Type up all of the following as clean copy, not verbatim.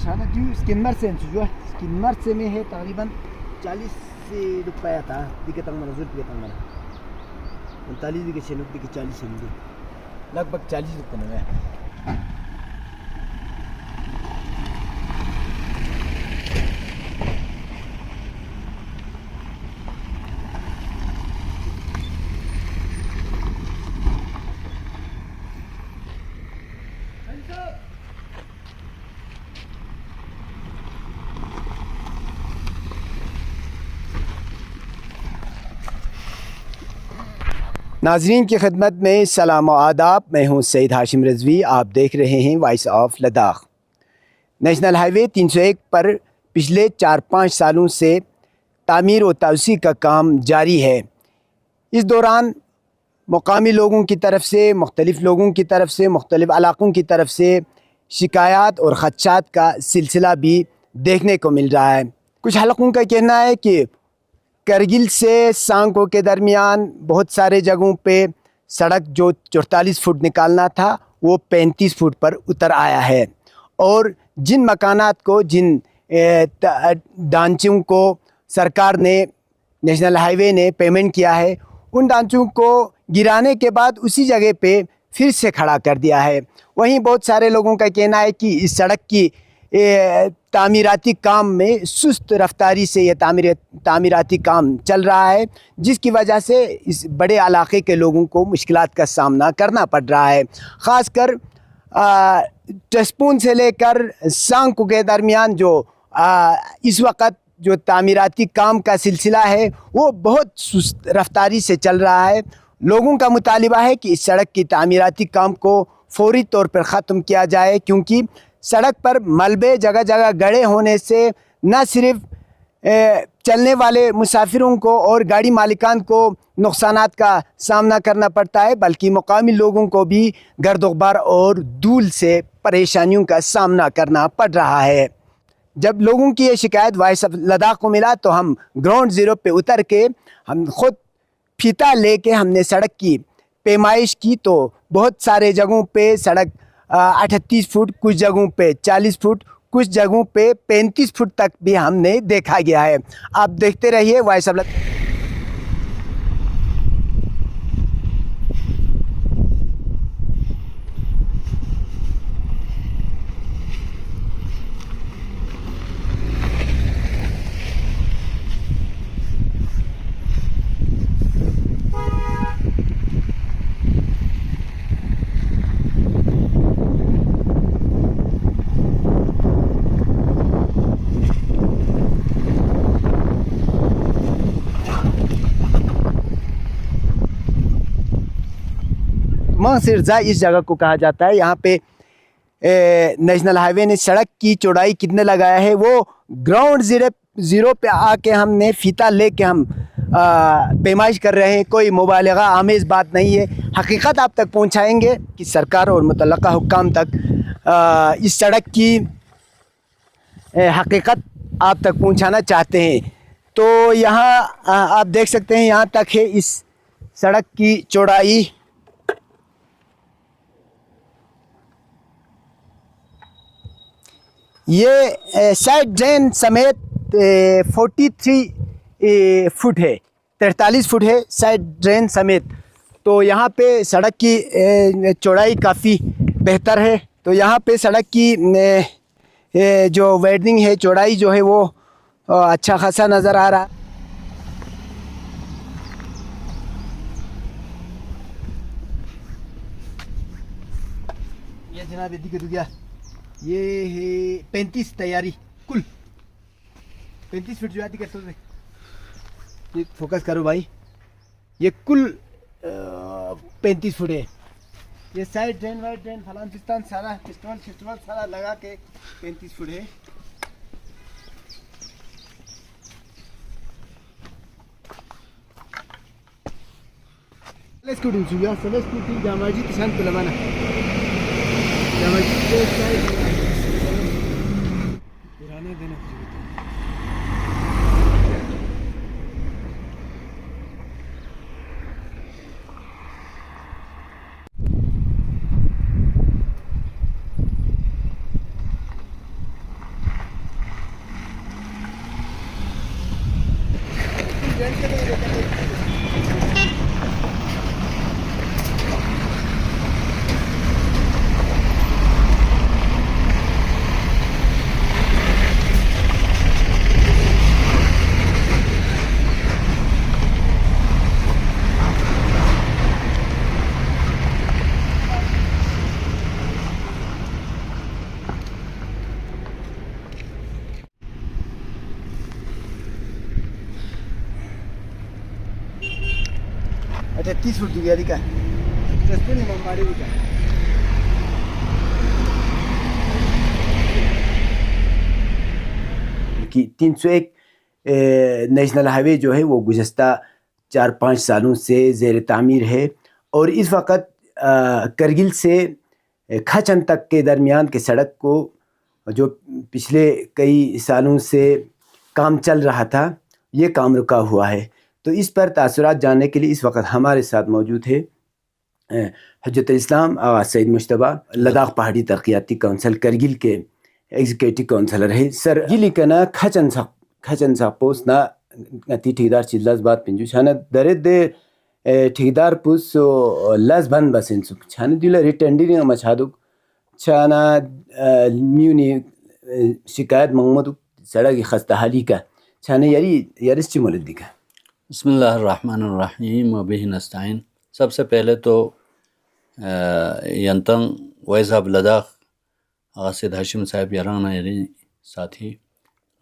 شانہ جو اسکن مرسن جو اسکن مرس میں ہے تقریباً 40 روپیہ تھا دیکھے تنگ منا ضرور تنگ منا 39 دیکھے شنوک دیکھے 40 شنوک لگ بھگ 40 روپے میں ناظرین کی خدمت میں سلام و آداب. میں ہوں سید ہاشم رضوی. آپ دیکھ رہے ہیں voice of Ladakh. National highway 301 پر پچھلے 4-5 سالوں سے تعمیر و توسیع کا کام جاری ہے. اس دوران مقامی لوگوں کی طرف سے مختلف لوگوں کی طرف سے مختلف علاقوں کی طرف سے شکایات اور خدشات کا سلسلہ بھی دیکھنے کو مل رہا ہے. کچھ حلقوں کا کہنا ہے کہ کرگل سے سانکو کے درمیان بہت سارے جگہوں پہ سڑک جو 44 فٹ نکالنا تھا وہ 35 فٹ پر اتر آیا ہے، اور جن مکانات کو جن ڈھانچوں کو سرکار نے نیشنل ہائی وے نے پیمنٹ کیا ہے ان ڈھانچوں کو گرانے کے بعد اسی جگہ پہ پھر سے کھڑا کر دیا ہے. وہیں بہت سارے لوگوں کا کہنا ہے کہ اس سڑک کی تعمیراتی کام میں سست رفتاری سے یہ تعمیراتی کام چل رہا ہے، جس کی وجہ سے اس بڑے علاقے کے لوگوں کو مشکلات کا سامنا کرنا پڑ رہا ہے. خاص کر ٹسپون سے لے کر سانکو کے درمیان جو اس وقت جو تعمیراتی کام کا سلسلہ ہے وہ بہت سست رفتاری سے چل رہا ہے. لوگوں کا مطالبہ ہے کہ اس سڑک کی تعمیراتی کام کو فوری طور پر ختم کیا جائے، کیونکہ سڑک پر ملبے جگہ جگہ گڑے ہونے سے نہ صرف چلنے والے مسافروں کو اور گاڑی مالکان کو نقصانات کا سامنا کرنا پڑتا ہے، بلکہ مقامی لوگوں کو بھی گرد و غبار اور دھول سے پریشانیوں کا سامنا کرنا پڑ رہا ہے. جب لوگوں کی یہ شکایت وائس آف لداخ کو ملا تو ہم گراؤنڈ زیرو پہ اتر کے ہم خود پھیتا لے کے ہم نے سڑک کی پیمائش کی، تو بہت سارے جگہوں پہ سڑک 38 فٹ، کچھ جگہوں پہ 40 فٹ، کچھ جگہوں پہ 35 فٹ تک بھی ہم نے دیکھا گیا ہے. آپ دیکھتے رہیے وائس آف لداخ. سرزا اس جگہ کو کہا جاتا ہے. یہاں پہ نیشنل ہائی وے نے سڑک کی چوڑائی کتنے لگایا ہے وہ گراؤنڈ زیرو پہ آ کے ہم نے فیتا لے کے ہم پیمائش کر رہے ہیں. کوئی مبالغہ آمیز بات نہیں ہے، حقیقت آپ تک پہنچائیں گے کہ سرکار اور متعلقہ حکام تک اس سڑک کی حقیقت آپ تک پہنچانا چاہتے ہیں. تو یہاں آپ دیکھ سکتے ہیں یہاں تک ہے اس سڑک کی چوڑائی. یہ سائڈ ڈرین سمیت 43 فٹ ہے، 43 فٹ ہے سائڈ ڈرین سمیت. تو یہاں پہ سڑک کی چوڑائی کافی بہتر ہے. تو یہاں پہ سڑک کی جو ویڈنگ ہے، چوڑائی جو ہے وہ اچھا خاصا نظر آ رہا ہے. یہ جناب یہ ہے 35 تیاری کل 35 فٹ جو آتی کرتے ہیں. فوکس کرو بھائی، یہ کل 35 فٹ ہے. یہ سائڈ ڈرین وائڈ ڈرین فلان پستان سارا فیسٹیول سارا لگا کے 35 فٹ ہے. سکوٹی جامعی کسان پلوانا پرانے دن 38 Portugali ka. Después ni mamari ka. کہ 301 نیشنل ہائی وے جو ہے وہ گزشتہ 4-5 سالوں سے زیر تعمیر ہے اور اس وقت کرگل سے کھچن تک کے درمیان کے سڑک کو جو پچھلے کئی سالوں سے کام چل رہا تھا یہ کام رکا ہوا ہے. تو اس پر تاثرات جاننے کے لیے اس وقت ہمارے ساتھ موجود ہے حجت الاسلام آغا سعید مشتبہ, لداخ پہاڑی ترقیاتی کونسل کرگل کے ایگزیکٹو کونسلر ہے. سر گلی کنا کھچن سا پوس نا نتی ٹھیکدار چیز بات پنجو چھانا درد ٹھیکدار پوس لاز بند بسن سک چھانا دیلا ریٹنڈی نگا مچھادو چھانا میونی شکایت محمد سڑک خستہ حالی کا چھانا یارس چی مولد دیکھا. بسم اللہ الرحمن الرحیم و بہ نستعین. سب سے پہلے تو ینتن وائس آف لداخ آغا سید ہاشم صاحب یارانا یری ساتھی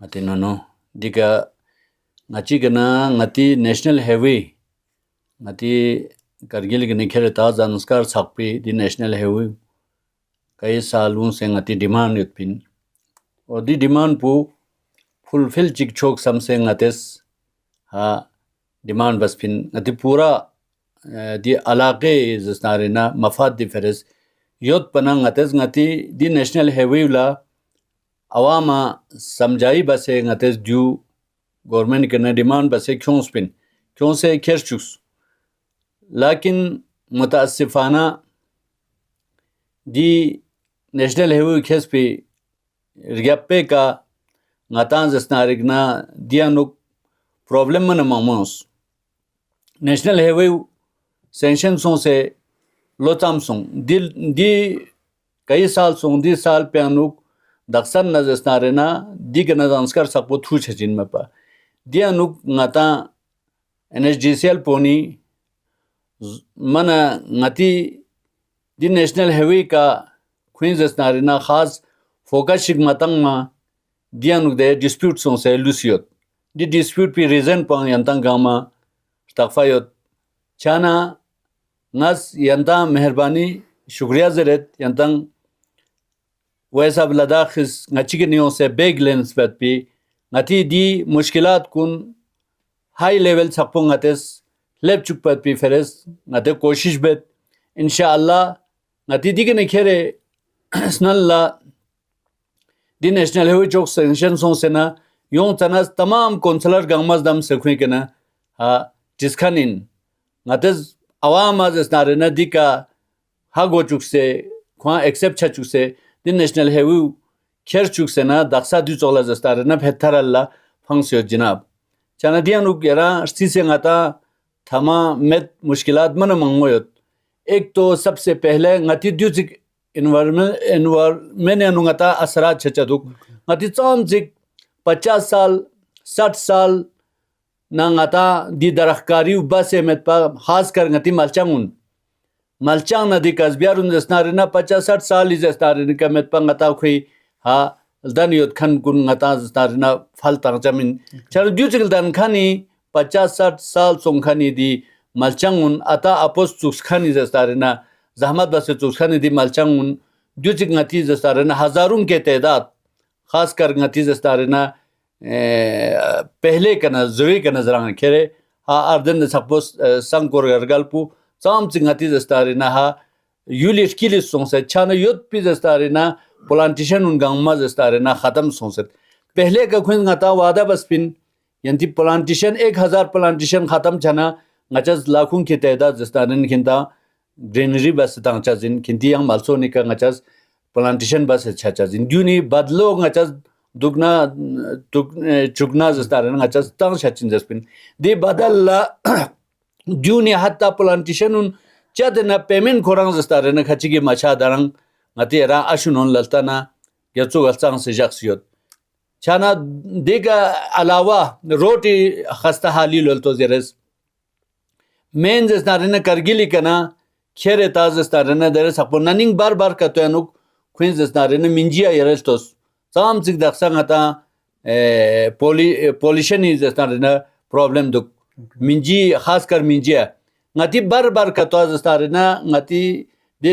ngati nono dika ngachi gana ngati national highway ngati kargil gani khere ta zanskar sakpi di national highway کئی سالوں سے ngati demand yutpin اور دی demand pu fulfill chik chok sam se ngates ha demand bas pin ngati pura di alaqe zisnarina mafad di feres yot pana ngates ngati di national highway la عواما سمجھائی بسے ngатez دیو government کے demand بسے کیوں سے کھیر chicks لیکن متاسفانہ دی national ہیوے کھیس پہ ریاپے کا ngatan زسنارگنا دیانوک پرابلم من ماموس نیشنل ہیوے سینشن سوں سے لوتام سوں دی کئی سال سوں دی سال پہ انوک دکسن نزسنارنا دیگر نزانسکر سکو تھو چھچین میں پا دیا نوک ngata NHDCL پونی من ngati دی نیشنل ہیوے کا خوین زسنارنا خاص فوکس شک متنگ ما دیا نوک دے ڈسپیوٹ سوں سے لوسیوت دی ڈسپیوٹ پی ریزن پانگ ینتنگ گاما تقفایوت چانا نس ینتنگ مہربانی شکریہ زرت ینتنگ ویسا لداخ ngati کے نیوں سے بیگ لینس بیت پی ngati دی مشکلات کن ہائی لیول سکپو ngati's لیب چک بیت پی فرس ngati کوشش بیت انشاءاللہ ngati دی کے نکھیرے سنن لا دی نیشنل ہیوے چوک سینشن سوں سے نا یوں تناز تمام کونسلر گامز دم سکھویں کے نا جس کھنین ngati's عوام آز اسنارے دی کا ہا گو چک سے کھوان ایکسیپٹ چھا چک سے دی نیشنل ہیوے کھیر چک سے نا دقسا دیو چولا زستارے نا بہتر اللہ پھنگسیوت جناب چانا دیا نوک یرا ارسی سے ngata تھما میت مشکلات من منگویت. ایک تو سب سے پہلے ngati دیو چک انوارمنٹ انو ngata اثرات چھچا دوک ngati چام چک 50 سال 60 سال نا ngata دی درخکاری با سے میت پا خاص کر ngati ملچانگون ملچانگ نا دی کازبیارون زسنارے نا 50-60 سالی زستارے کا میت پا ngata خوی دانیوت کھن کن ngata زستارے نا پھلتا چمین چارو دیو چکل دان کھانی 50-60 سال سون کھانی دی ملچانگون اتا اپوس چوکس کھانی زستارے نا زحمت بسے چوکس کھانی دی ملچانگون دیو چک ngati زستارے نا ہزاروں کے تعداد خاص کر ngati زستارے نا پہلے کنا زوی کنا زران کھیرے اردن سپوس سنکور گرگل پو سام چک ngati زستارے نا یولیٹ کیلیس سون سے چھانا یوت پی زستارے نا پلانٹیشن ان گاما زستارے نا ختم سون سے پہلے کا خوین ngata وعدہ بس پن ینتی پلانٹیشن 1000 پلانٹیشن ختم چھانا ngachas لاکھوں کی تعداد زستارے نا کھنتا گرینری بس تانچا زن کھنتی یم also نکا ngachas پلانٹیشن بس چھاچا زن دیونی بدلو ngachas دگنا چگنا زستارے نا ngachas تان چھاچن زسپن دی بدل دیونی حتی پلانٹیشن ان چاد نا پیمنٹ کوران زستارے نا کھچی کی مچا دارنگ ngati را اشونون للتا نا یچو گلسان سے جاکسیوت چھانا دیگا علاوہ روٹی خستہ حالی للتو زیرز مین زستارے نا کرگیلی کنا کھیرے تاز زستارے نا در سپو نننگ بار بار کتو انوک خوین زستارے نا منجیا یرلتوس سام چک دقسا ngata پولیشنی زستارے نا پرابلم دک منجی خاص کر منجیا ngati bar katwa zastarina ngati de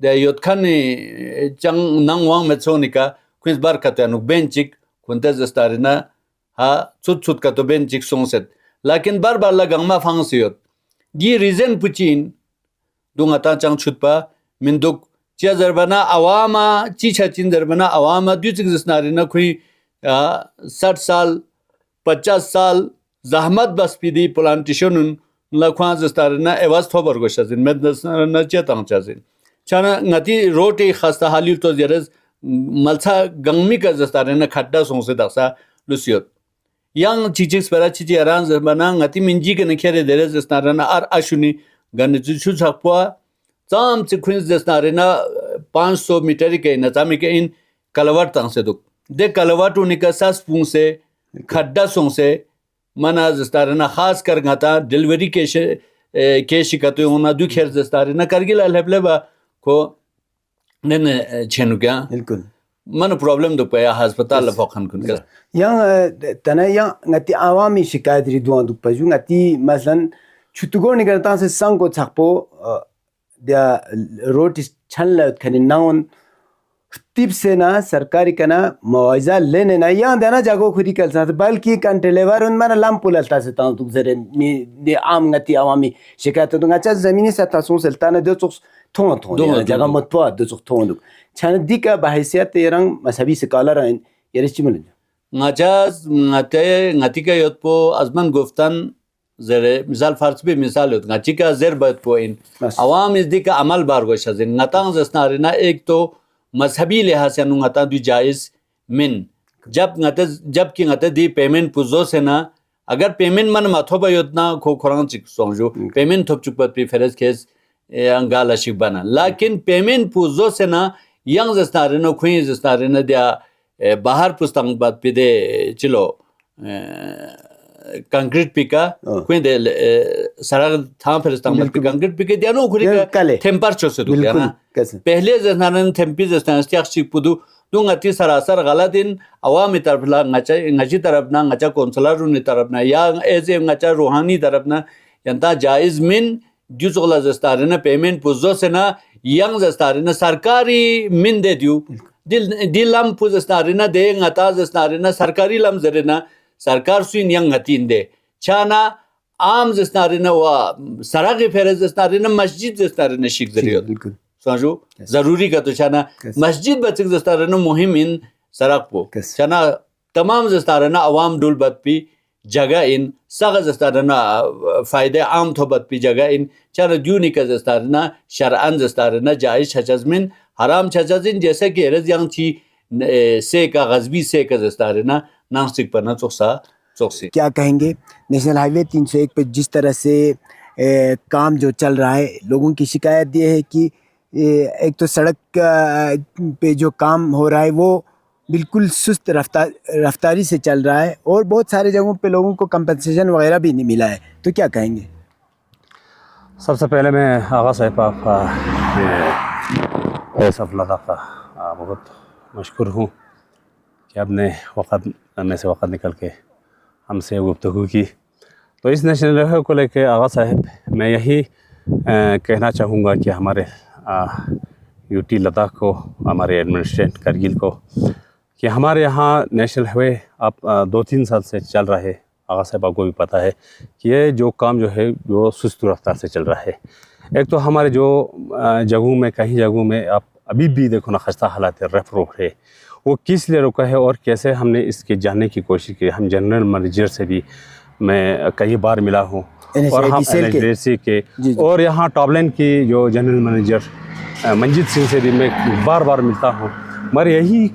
de yotkan chang nangwang metsonika quiz bar katwa nuk benchik kunta zastarina ha chut kato benchik songset lakin bar la gangma fangsiyot gi reason puchin dungata chang chutpa minduk chia zarbana awama chi chachin zarbana awama duchik zastarina khui 60 سال 50 سال زحمت بس پیدی پلانتیشنون لخوان زستارنا اواز توبر گوشازین مدنسنا چتام چازین چانا ngati روٹی خسته حالی تو زیرز ملسا گنگمی کا زستارنا کھڈا سونسے داسا لوسیوت yang chichik spera chichi aran zarbana ngati minji ke nekhere dere zastarana ar ashuni gan chu chakwa tam chikhun zastarana 500 meter ke nazami ke in kalawat tang se duk de kalawat unika sas pung se kھڈا سونگ سے منا زستارنا خاص کر گاتا delivery کے شکایت ہونا دو خیر زستارنا کرگل الحبلبا کو نن چھنو کیا بالکل من پرابلم دو پیا ہسپتال فوقن کن کر yang tana yang ngati awami shikayat ridwan duk paju ngati masalan chutugo ni garta se sango chakpo dia road chanla khani naun tip se na sarkari kana muawaza lene na yang dana jago khuri kal sa balki kantelevar un mana lam pulalta se ta duk zere ni am ngati awami shikayat duk acha zamini satasyon sultana de chok thon jaga matwa de chok thon duk chana dika bahisiyat yerang masabi skalar en yerishimul ngajaz ngati ka yotpo azman guftan zere misal farz be misal yot ngachi ka zer bat po in awam is dika amal bar go shazin natang zasnarina ek to مذہبی لحاظ سے نگاتا دو جائز من جب کی ngata the payment پوزو سے نا اگر پیمنٹ من ماتھو با یوتنا کھو کھوران چک سونجو پیمنٹ تھوپ چک پت پی فرز کھیز انگالا شک بنا لیکن پیمنٹ پوزو سے نا ینگ زستارینو کھویں زستارینو دیا باہر پستانگ بات پی دے چلو کنکریٹ پیکا کوئی دے سرا تھام فرستان بات پی کنکریٹ پیکا دیا نو کھوری کا تھمپر چو سے دو گیا نا پہلے زستارین تھمپی زستارین استیاق شک پودو دو ngati سراسر غلطین عوامی طرف لا ngachi طرف نا ngacha کونسلر رونی طرف نا یا ایسے ngacha روحانی طرف نا ینتا جائز من دیوز غلا زستارین پیمنٹ پوزو سے نا ینگ زستارین سرکاری من دے دیو دی لم پوز زستارین دے ngata زستارین سرکاری لم زرینا سرکار سوین ینگ ngati دے چانا عام زستارین و سراغی فیرز زستارین مسجد زستارین شک زریو سمجھو ضروری کا تو چانا مسجد بچک زستارنا مهم ان سراغ پو چانا تمام زستارنا عوام دول بد پی جگہ ان سغ زستارنا فائدہ عام تو بد پی جگہ ان چانا دیونی کا زستارنا شرعن زستارنا جائز چھچزمن حرام چھچزن جیسا کہ ارز یانگ چی سے کا غزبی سے کا زستارنا نانسک پرنا چوکسی کیا کہیں گے نیشنل ہائی وے 301 پہ جس طرح سے کام جو چل رہا ہے لوگوں کی شکایت یہ ہے کہ ایک تو سڑک پہ جو کام ہو رہا ہے وہ بالکل سست رفتاری سے چل رہا ہے اور بہت سارے جگہوں پہ لوگوں کو کمپنسیشن وغیرہ بھی نہیں ملا ہے تو کیا کہیں گے؟ سب سے پہلے میں آغا صاحب وائس آف لداخ کا بہت مشکور ہوں کہ آپ نے وقت میں سے وقت نکل کے ہم سے گفتگو کی. تو اس نیشنل ہائی وے کو لے کے آغا صاحب میں یہی کہنا چاہوں گا کہ ہمارے یو ٹی لداخ کو ہمارے ایڈمنسٹریشن کرگل کو کہ ہمارے یہاں نیشنل ہائی وے اب 2-3 سال سے چل رہا ہے. آغا صاحب آپ کو بھی پتہ ہے کہ یہ جو کام جو ہے وہ سست رفتار سے چل رہا ہے. ایک تو ہمارے جو جگہوں میں کہیں جگہوں میں آپ ابھی بھی دیکھو نا خستہ حالات رف روک ہے وہ کس لیے رکا ہے اور کیسے ہم نے اس کے جاننے کی کوشش کی. ہم جنرل منیجر سے بھی میں کئی بار ملا ہوں اور ہم NHDC کے اور یہاں ٹاپ لائن کی جو جنرل منیجر منجیت سنگھ سے بھی میں بار بار ملتا ہوں. مگر یہی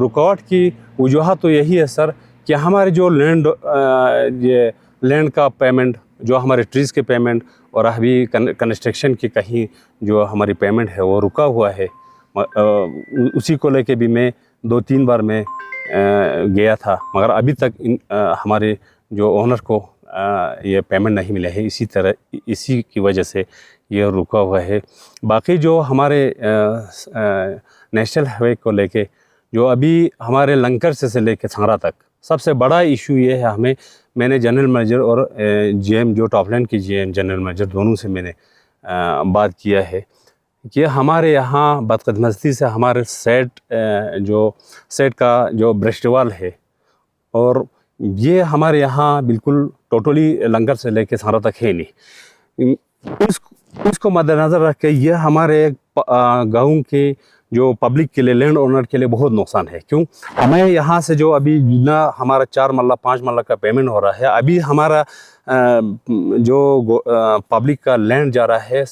رکاوٹ کی وجوہات تو یہی ہے سر کہ ہمارے جو لینڈ کا پیمنٹ جو ہمارے ٹریز کے پیمنٹ اور ابھی کنسٹرکشن کی کہیں جو ہماری پیمنٹ ہے وہ رکا ہوا ہے. اسی کو لے کے بھی میں 2-3 بار میں گیا تھا مگر ابھی تک ہمارے جو اونر کو یہ پیمنٹ نہیں ملا ہے. اسی کی وجہ سے یہ رکا ہوا ہے. باقی جو ہمارے نیشنل ہائی وے کو لے کے جو ابھی ہمارے لنکر سے لے کے سنگرا تک سب سے بڑا ایشو یہ ہے ہمیں، میں نے جنرل منیجر اور جی ایم جو ٹاپ لائن کی جی ایم جنرل منیجر دونوں سے میں نے بات کیا ہے کہ ہمارے یہاں بدقسمتی سے ہمارے سیٹ کا جو برشٹ وال ہے، اور یہ ہمارے یہاں بالکل ٹوٹلی لنگر سے لے کے سارا تک ہے نہیں. اس کو مد نظر رکھ کے یہ ہمارے گاؤں کے جو پبلک کے لیے، لینڈ اونر کے لیے بہت نقصان ہے. کیوں؟ ہمیں یہاں سے جو ابھی نہ ہمارا 4 مرلہ 5 مرلہ کا پیمنٹ ہو رہا ہے، ابھی ہمارا جو پبلک کا لینڈ جا رہا ہے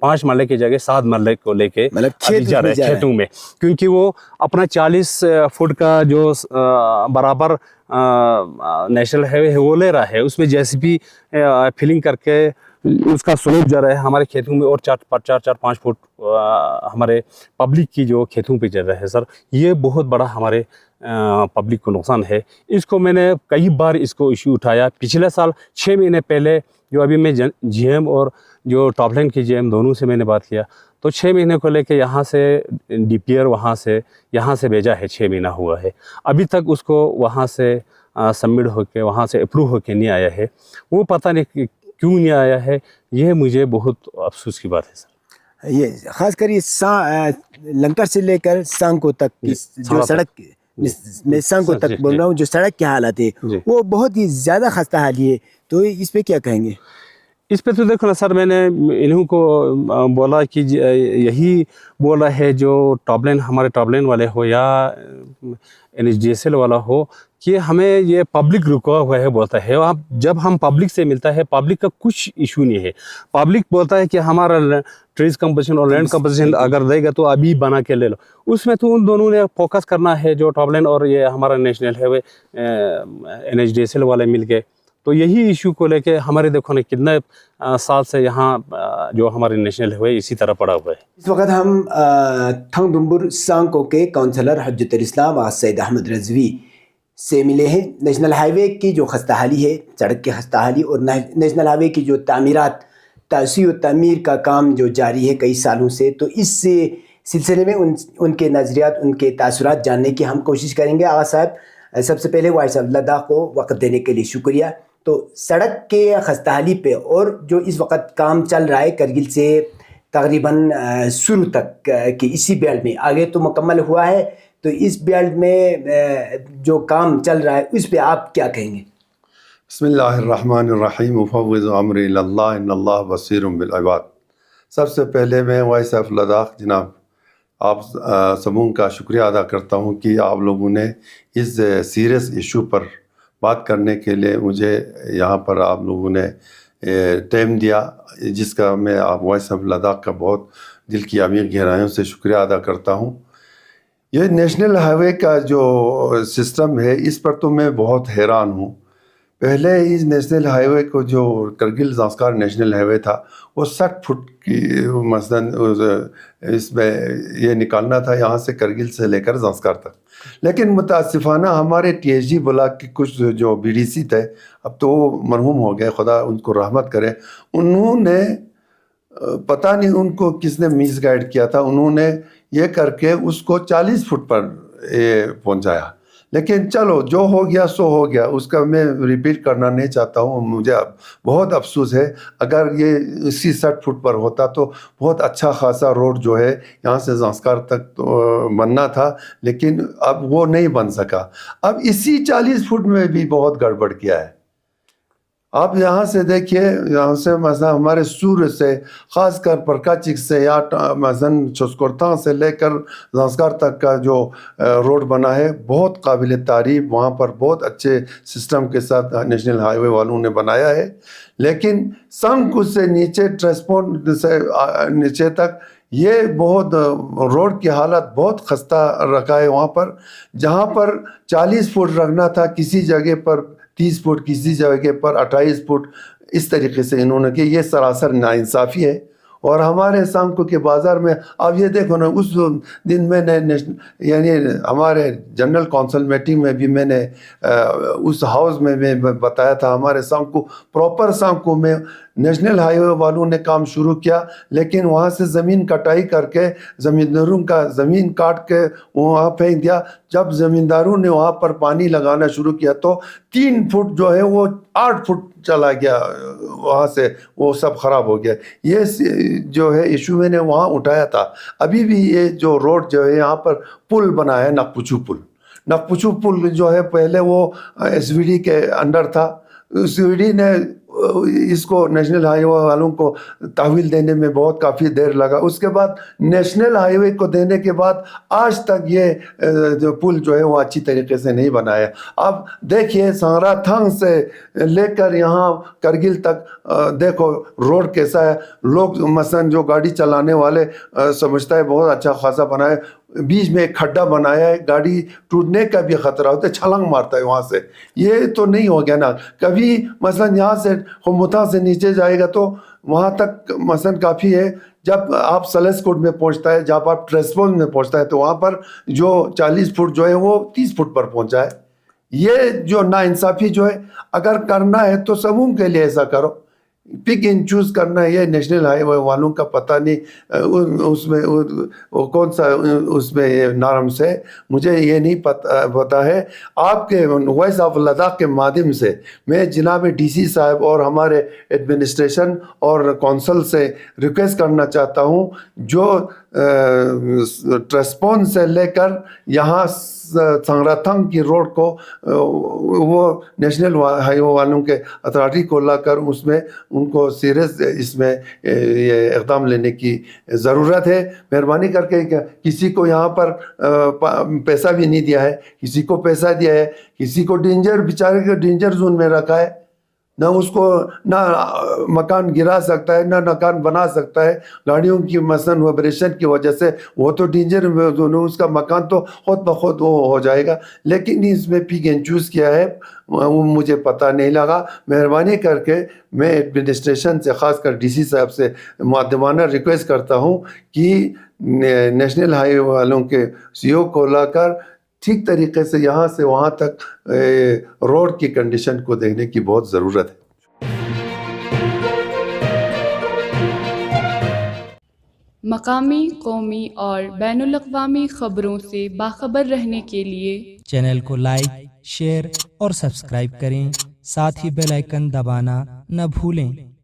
5 مرلے کی جگہ 7 مرلے کو لے کے جا رہا ہے کھیتوں میں، کیونکہ وہ اپنا 40 فٹ کا جو برابر نیشنل ہائی وے ہے وہ لے رہا ہے، اس میں جیسے بھی فلنگ کر کے اس کا سلوپ جا رہا ہے ہمارے کھیتوں میں، اور 4-5 فٹ ہمارے پبلک کی جو کھیتوں پہ چل رہا ہے. سر یہ بہت بڑا ہمارے پبلک کو نقصان ہے. اس کو میں نے کئی بار اس کو ایشو اٹھایا. پچھلے سال 6 مہینے پہلے جو ابھی میں جی ایم اور جو ٹاپ لائن کے جی ایم دونوں سے میں نے بات کیا، تو 6 مہینے کو لے کے یہاں سے ڈی پی آر یہاں سے بھیجا ہے، 6 مہینہ ہوا ہے، ابھی تک اس کو وہاں سے سبمٹ ہو کے وہاں سے اپروو ہو کے نہیں آیا ہے. وہ پتہ نہیں کیوں نہیں آیا ہے، یہ مجھے بہت افسوس کی بات ہے سر. یہ خاص کر یہ لنکر سے لے کر سانکو تک جو سڑک، میں سانکو تک بول رہا ہوں، جو سڑک کی حالت ہے وہ بہت ہی زیادہ خستہ حالی ہے. تو اس پہ کیا کہیں گے؟ اس پہ تو دیکھو نا سر، میں نے انہوں کو بولا کہ یہی بولا ہے جو ہمارے ٹاپ لائن والے ہو یا NHDSL والا ہو، کہ ہمیں یہ پبلک رکا ہوا ہے بولتا ہے. جب ہم پبلک سے ملتا ہے، پبلک کا کچھ ایشو نہیں ہے. پبلک بولتا ہے کہ ہمارا ٹریز کمپوزیشن اور لینڈ کمپوزیشن اگر دے گا تو ابھی بنا کے لے لو. اس میں تو ان دونوں نے فوکس کرنا ہے، جو ٹاپ لائن اور یہ ہمارا نیشنل ہائی وے NHDSL والے مل کے. تو یہی ایشو کو لے کے ہمارے دیکھو نا کتنے سال سے یہاں جو ہمارے نیشنل ہائی وے اسی طرح پڑا ہوا ہے. اس وقت ہم تھنگ ڈمبر سانکو کے کونسلر حجت الاسلام سید احمد رضوی سے ملے ہیں. نیشنل ہائی وے کی جو خستہ حالی ہے، سڑک کی خستہ حالی، اور نیشنل ہائی وے کی جو تعمیرات، توسیع و تعمیر کا کام جو جاری ہے کئی سالوں سے، تو اس سلسلے میں ان کے نظریات، ان کے تاثرات جاننے کی ہم کوشش کریں گے. آغا صاحب، سب سے پہلے وائس آف لداخ کو وقت دینے کے لیے شکریہ. تو سڑک کے خستہ حالی پہ، اور جو اس وقت کام چل رہا ہے کرگل سے تقریباً سرو تک کہ اسی بیلٹ میں آگے تو مکمل ہوا ہے، تو اس بیلٹ میں جو کام چل رہا ہے اس پہ آپ کیا کہیں گے؟ بسم اللہ الرحمن الرحیم. افوض امری الی اللہ ان اللہ بصیر بالعباد. سب سے پہلے میں وائس آف لداخ جناب آپ سبوں کا شکریہ ادا کرتا ہوں کہ آپ لوگوں نے اس سیریس ایشو پر بات کرنے کے لیے مجھے یہاں پر آپ لوگوں نے ٹائم دیا، جس کا میں آپ وائس آف لداخ کا بہت دل کی عمیق گہرائیوں سے شکریہ ادا کرتا ہوں. یہ نیشنل ہائی وے کا جو سسٹم ہے، اس پر تو میں بہت حیران ہوں. پہلے اس نیشنل ہائی وے کو جو کرگل زانسکار نیشنل ہائی وے تھا، وہ 60 فٹ کی مثلاً اس میں یہ نکالنا تھا یہاں سے کرگل سے لے کر زانسکار تک. لیکن متاسفانہ ہمارے THD بلاک کے کچھ جو BDC تھے، اب تو وہ مرحوم ہو گئے، خدا ان کو رحمت کرے، انہوں نے پتہ نہیں ان کو کس نے مس گائیڈ کیا تھا، انہوں نے یہ کر کے اس کو 40 فٹ پر پہنچایا. لیکن چلو جو ہو گیا سو ہو گیا، اس کا میں ریپیٹ کرنا نہیں چاہتا ہوں. مجھے بہت افسوس ہے، اگر یہ اسی 60 فٹ پر ہوتا تو بہت اچھا خاصا روڈ جو ہے یہاں سے زانسکار تک بننا تھا، لیکن اب وہ نہیں بن سکا. اب اسی 40 فٹ میں بھی بہت گڑبڑ کیا ہے. آپ یہاں سے دیکھیے، یہاں سے مثلا ہمارے سور سے، خاص کر پرکاچک سے یا مثلاً چھسکورتھا سے لے کر زانسکار تک کا جو روڈ بنا ہے، بہت قابل تعریف. وہاں پر بہت اچھے سسٹم کے ساتھ نیشنل ہائی وے والوں نے بنایا ہے. لیکن سانکو سے نیچے ٹرانسپورٹ سے نیچے تک یہ بہت روڈ کی حالت بہت خستہ رکھا ہے. وہاں پر جہاں پر 40 فٹ رکھنا تھا، کسی جگہ پر 30 فٹ، کسی جگہ پر 28 فٹ، اس طریقے سے انہوں نے کہ یہ سراسر ناانصافی ہے. اور ہمارے سانکو کے بازار میں اب یہ دیکھو نا، اس دن میں نے یعنی ہمارے جنرل کونسل میٹنگ میں بھی میں نے اس ہاؤس میں بتایا تھا، ہمارے سانکو پراپر سانکو میں نیشنل ہائی وے والوں نے کام شروع کیا، لیکن وہاں سے زمین کٹائی کر کے زمینداروں کا زمین کاٹ کے وہاں پھینک دیا۔ جب زمینداروں نے وہاں پر پانی لگانا شروع کیا تو 3 فٹ جو ہے وہ 8 فٹ چلا گیا، وہاں سے وہ سب خراب ہو گیا۔ یہ جو ہے ایشو میں نے وہاں اٹھایا تھا۔ ابھی بھی یہ جو روڈ جو ہے یہاں پر پل بنا ہے، نقپچو پل، نقپچو پل جو ہے پہلے وہ ایس وی ڈی کے انڈر تھا، ایس وی ڈی نے اس کو نیشنل ہائی وے والوں کو تحویل دینے میں بہت کافی دیر لگا۔ اس کے بعد نیشنل ہائی وے کو دینے کے بعد آج تک یہ جو پل جو ہے وہ اچھی طریقے سے نہیں بنایا۔ اب دیکھیے سنگرا تھنگ سے لے کر یہاں کرگل تک دیکھو روڈ کیسا ہے۔ لوگ مثلا جو گاڑی چلانے والے سمجھتا ہے بہت اچھا خاصا بنا ہے، بیچ میں ایک کھڈا بنایا ہے، گاڑی ٹوٹنے کا بھی خطرہ ہوتا ہے، چھلانگ مارتا ہے وہاں سے۔ یہ تو نہیں ہو گیا نا۔ کبھی مثلا یہاں سے خمتا سے نیچے جائے گا تو وہاں تک مثلا کافی ہے، جب آپ سلیس کوٹ میں پہنچتا ہے، جب آپ ٹریسپون میں پہنچتا ہے تو وہاں پر جو 40 فٹ جو ہے وہ 30 فٹ پر پہنچا ہے۔ یہ جو ناانصافی جو ہے اگر کرنا ہے تو سموں کے لیے ایسا کرو، پک اینڈ چوز کرنا ہے۔ یہ نیشنل ہائی وے والوں کا پتہ نہیں اس میں وہ کون سا اس میں یہ نارمس ہے، مجھے یہ نہیں پتہ ہے۔ آپ کے وائس آف لداخ کے مادھیم سے میں جناب ڈی سی صاحب اور ہمارے ایڈمنسٹریشن اور کونسل سے ریکویسٹ کرنا چاہتا ہوں، جو ٹریسپون سے لے کر یہاں سنگراتھنگ کی روڈ کو وہ نیشنل ہائی وے والوں کے اتھارٹی کو لا کر اس میں ان کو سیریس اس میں یہ اقدام لینے کی ضرورت ہے۔ مہربانی کر کے کسی کو یہاں پر پیسہ بھی نہیں دیا ہے، کسی کو پیسہ دیا ہے، کسی کو ڈینجر بیچارے کے ڈینجر زون میں رکھا ہے، نہ اس کو نہ مکان گرا سکتا ہے نہ مکان بنا سکتا ہے، گاڑیوں کی مثلاً وائبریشن کی وجہ سے وہ تو ڈینجر میں، اس کا مکان تو خود بخود وہ ہو جائے گا۔ لیکن اس میں پک اینڈ چوز کیا ہے وہ مجھے پتہ نہیں لگا۔ مہربانی کر کے میں ایڈمنسٹریشن سے، خاص کر ڈی سی صاحب سے مؤدبانہ ریکویسٹ کرتا ہوں کہ نیشنل ہائی وے والوں کے سی او کو لا کر ٹھیک طریقے سے یہاں سے وہاں تک روڈ کی کنڈیشن کو دیکھنے کی بہت ضرورت ہے۔ مقامی، قومی اور بین الاقوامی خبروں سے باخبر رہنے کے لیے چینل کو لائک، شیئر اور سبسکرائب کریں، ساتھ ہی بیل آئیکن دبانا نہ بھولیں۔